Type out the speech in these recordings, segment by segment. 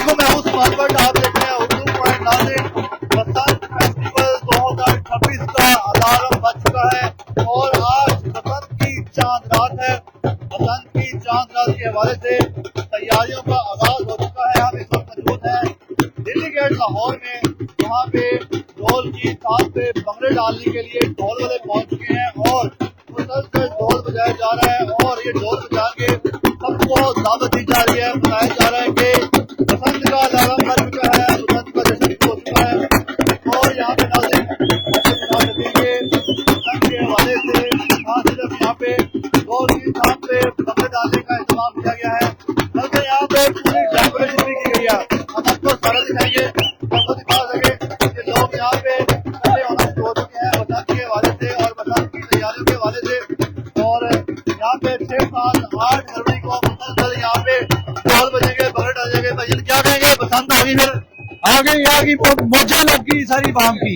علیکم، میں ہوں سلمان بٹ، آپ دیکھ رہے ہیں اردو پوائنٹ ناظرین۔ بسنت فیسٹیول 2026 کا الارم بج چکا ہے اور آج بسنت کی چاند رات ہے۔ بسنت کی چاند رات کے حوالے سے تیاریوں کا آغاز ہو چکا ہے۔ ہم اس وقت موجود ہیں دلی گیٹ لاہور میں، وہاں پہ ڈھول کی تھام پہ بھنگڑے ڈالنے کے لیے ڈھول والے پہنچ چکے ہیں اور مسلسل ڈھول بجایا جا رہا ہے اور یہ ڈھول بجا کے سب کو دعوت دی جا رہی ہے۔ بتایا جا رہا ہے کہ بسنت کا الارم بج چکا ہے، بسنت کا جشن ہو چکا ہے اور یہاں پہ ناظرین بتا سکیں کہ بسنت کے حوالے سے نہ صرف یہاں پہ ڈھول کی تھام پہ بھنگڑے ڈالنے کا انتظام کیا گیا ہے بلکہ یہاں پہ پوری ڈیکوریشن بھی کی گئی ہے۔ ہم آپ کو سارا دکھائیں گے، ہم کو دکھا سکے کہ لوگ یہاں پہ کھڑے ہونا شروع ہو چکے ہیں بسنت کے حوالے سے اور بسنت کی تیاریوں کے حوالے سے۔ اور یہاں پہ 6 سال 8 فروری کو مسلسل یہاں پہ ڈھول بجیں گے، بغیر ڈالیں گے۔ بھائی کیا کہیں گے، بسنت آ گئی پھر آگے موجہ لگ گئی ساری عوام کی۔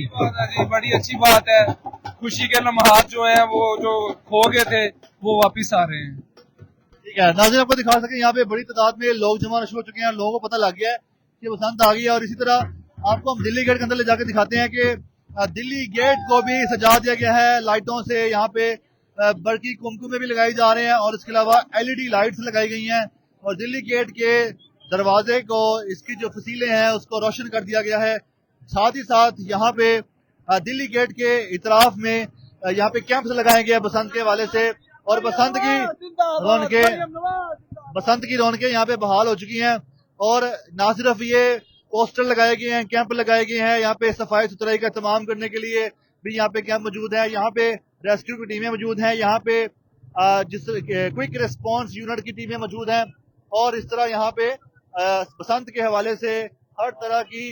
بڑی اچھی بات ہے، خوشی کے لمحات جو ہیں وہ جو کھو گئے تھے وہ واپس آ رہے ہیں۔ ٹھیک ہے ناظرین، آپ کو دکھا سکیں یہاں پہ بڑی تعداد میں لوگ جمع ہونا شروع ہو چکے ہیں، لوگوں کو پتہ لگ گیا ہے کہ بسنت آ گئی ہے۔ اور اسی طرح آپ کو ہم دلی گیٹ کے اندر لے جا کے دکھاتے ہیں کہ دلی گیٹ کو بھی سجا دیا گیا ہے لائٹوں سے۔ یہاں پہ برقی کمکمے بھی لگائی جا رہے ہیں اور اس کے علاوہ LED لائٹس لگائی گئی ہیں اور دلی گیٹ کے دروازے کو، اس کی جو فصیلیں ہیں اس کو روشن کر دیا گیا ہے۔ ساتھ ہی ساتھ یہاں پہ دلی گیٹ کے اطراف میں یہاں پہ کیمپس لگائے گئے بسنت کے حوالے سے اور بسنت کی رونقیں یہاں پہ بحال ہو چکی ہیں۔ اور نہ صرف یہ پوسٹر لگائے گئے ہیں، کیمپ لگائے گئے ہیں، یہاں پہ صفائی ستھرائی کا اہتمام کرنے کے لیے بھی یہاں پہ کیمپ موجود ہے۔ یہاں پہ ریسکیو کی ٹیمیں موجود ہیں، یہاں پہ کوئک ریسپانس یونٹ کی ٹیمیں موجود ہیں اور اس طرح یہاں پہ بسنت کے حوالے سے ہر طرح کی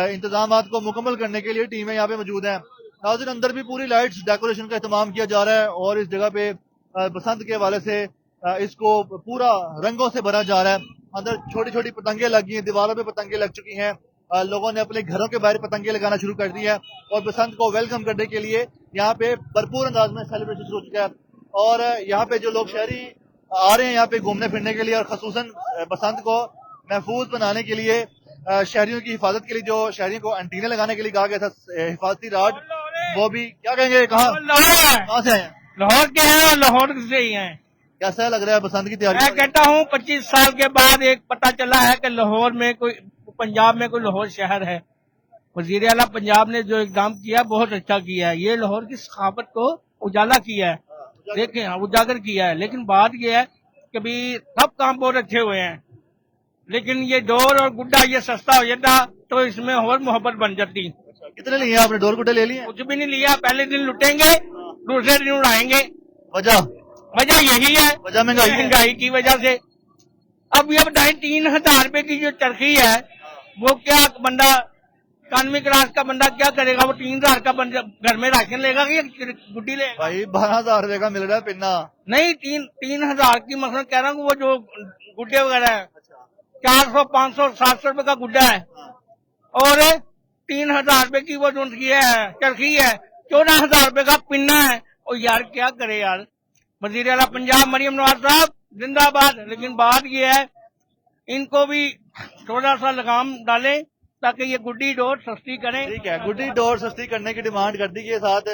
انتظامات کو مکمل کرنے کے لیے ٹیمیں یہاں پہ موجود ہیں۔ ناظرین اندر بھی پوری لائٹس ڈیکوریشن کا اہتمام کیا جا رہا ہے اور اس جگہ پہ بسنت کے حوالے سے اس کو پورا رنگوں سے بھرا جا رہا ہے۔ اندر چھوٹی چھوٹی پتنگیں لگی ہیں، دیواروں پہ پتنگیں لگ چکی ہیں، لوگوں نے اپنے گھروں کے باہر پتنگیں لگانا شروع کر دی ہے اور بسنت کو ویلکم کرنے کے لیے یہاں پہ بھرپور انداز میں سیلیبریشن شروع ہو چکا ہے۔ اور یہاں پہ جو لوگ شہری آ رہے ہیں یہاں پہ گھومنے پھرنے کے لیے اور خصوصاً بسنت کو محفوظ بنانے کے لیے شہریوں کی حفاظت کے لیے جو شہریوں کو انٹینے لگانے کے لیے کہا گیا تھا حفاظتی راڈ، وہ بھی کیا کہیں گے، کہاں سے آئے ہیں؟ لاہور کے ہیں اور لاہور سے ہی ہیں۔ کیسا لگ رہا ہے بسنت کی تیاری؟ میں کہتا ہوں 25 سال کے بعد ایک پتہ چلا ہے کہ لاہور میں کوئی، پنجاب میں کوئی لاہور شہر ہے۔ وزیر اعلیٰ پنجاب نے جو اقدام کیا بہت اچھا کیا ہے، یہ لاہور کی ثقافت کو اجالا کیا ہے، دیکھیں اجاگر کیا ہے۔ لیکن بات یہ ہے کہ بھی سب کام بہت اچھے ہوئے ہیں، لیکن یہ ڈور اور گڈا یہ سستا ہو جاتا تو اس میں اور محبت بن جاتی۔ کتنے لیے آپ نے؟ ڈور گڈے لے لیے؟ کچھ بھی نہیں لیا، پہلے دن لٹیں گے دوسرے دن اڑائیں گے۔ وجہ یہی ہے، وجہ مہنگائی کی وجہ سے۔ اب یہ بتائیں 3000 روپے کی جو چرخی ہے وہ کیا بندہ اکانومی کلاس کا بندہ کیا کرے گا؟ وہ 3000 کا بندہ گھر میں راشن لے گا کہ گڈی لے گا؟ بھائی 12,000 روپے کا مل رہا ہے پنا۔ نہیں، 3000 کی مثلا کہہ رہا ہوں وہ جو گڈے وغیرہ ہے 400 500 700 روپے کا گڈا ہے اور 3000 روپے کی وہ جو چرخی ہے 14,000 روپے کا پنا ہے۔ اور یار کیا کرے یار؟ وزیر اعلیٰ پنجاب مریم نواز صاحب زندہ باد، لیکن بات یہ ہے ان کو بھی تھوڑا سا لگام ڈالیں تاکہ یہ گڈی ڈور سستی کریں۔ ٹھیک ہے، گڈی ڈور سستی کرنے کی ڈیمانڈ کر دی کے ساتھ۔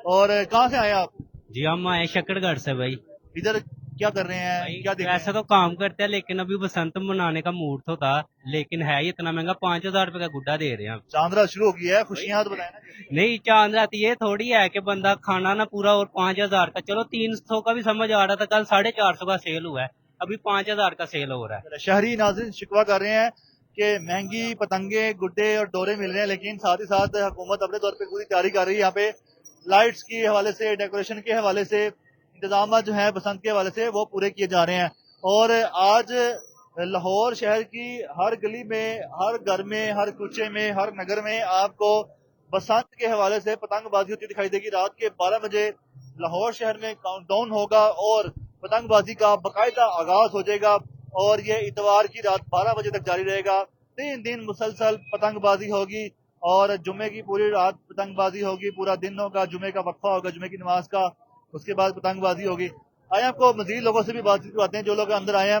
اور کہاں سے آئے آپ؟ جی ہم آئے شکر گڑھ سے بھائی۔ ادھر کیا کر رہے ہیں، کیا دیکھ رہے ایسا تو کام کرتے ہیں لیکن ابھی بسنت منانے کا موڈ تو تھا، لیکن ہے ہی اتنا مہنگا، 5,000 روپے کا گڈا دے رہے ہیں ہم۔ چاند رات شروع ہو گئی ہے، خوشیاں تو بتائیں نا۔ نہیں چاند رات یہ تھوڑی ہے کہ بندہ کھانا نہ پورا اور 5,000 کا، چلو 300 کا بھی سمجھ آ رہا تھا، کل 450 کا سیل ہوا ہے، ابھی 5,000 کا سیل ہو رہا ہے۔ شہری ناظرین شکوہ کر رہے ہیں کہ مہنگی پتنگیں، گڈے اور ڈورے مل رہے ہیں، لیکن ساتھ ہی ساتھ حکومت اپنے طور پہ پوری تیاری کر رہی ہے۔ یہاں پہ لائٹس کے حوالے سے، ڈیکوریشن کے حوالے سے، انتظامات جو ہیں بسنت کے حوالے سے وہ پورے کیے جا رہے ہیں۔ اور آج لاہور شہر کی ہر گلی میں، ہر گھر میں، ہر کوچے میں، ہر نگر میں آپ کو بسنت کے حوالے سے پتنگ بازی ہوتی دکھائی دے گی۔ رات کے 12 بجے لاہور شہر میں کاؤنٹ ڈاؤن ہوگا اور پتنگ بازی کا باقاعدہ آغاز ہو جائے گا اور یہ اتوار کی رات 12 بجے تک جاری رہے گا۔ 3 دن مسلسل پتنگ بازی ہوگی اور جمعے کی پوری رات پتنگ بازی ہوگی، پورا دن ہوگا، جمعے کا وقفہ ہوگا، جمعے کی نماز کا، اس کے بعد پتنگ بازی ہوگی۔ آئے آپ کو مزید لوگوں سے بھی بات چیت کرواتے ہیں جو لوگ اندر آئے ہیں۔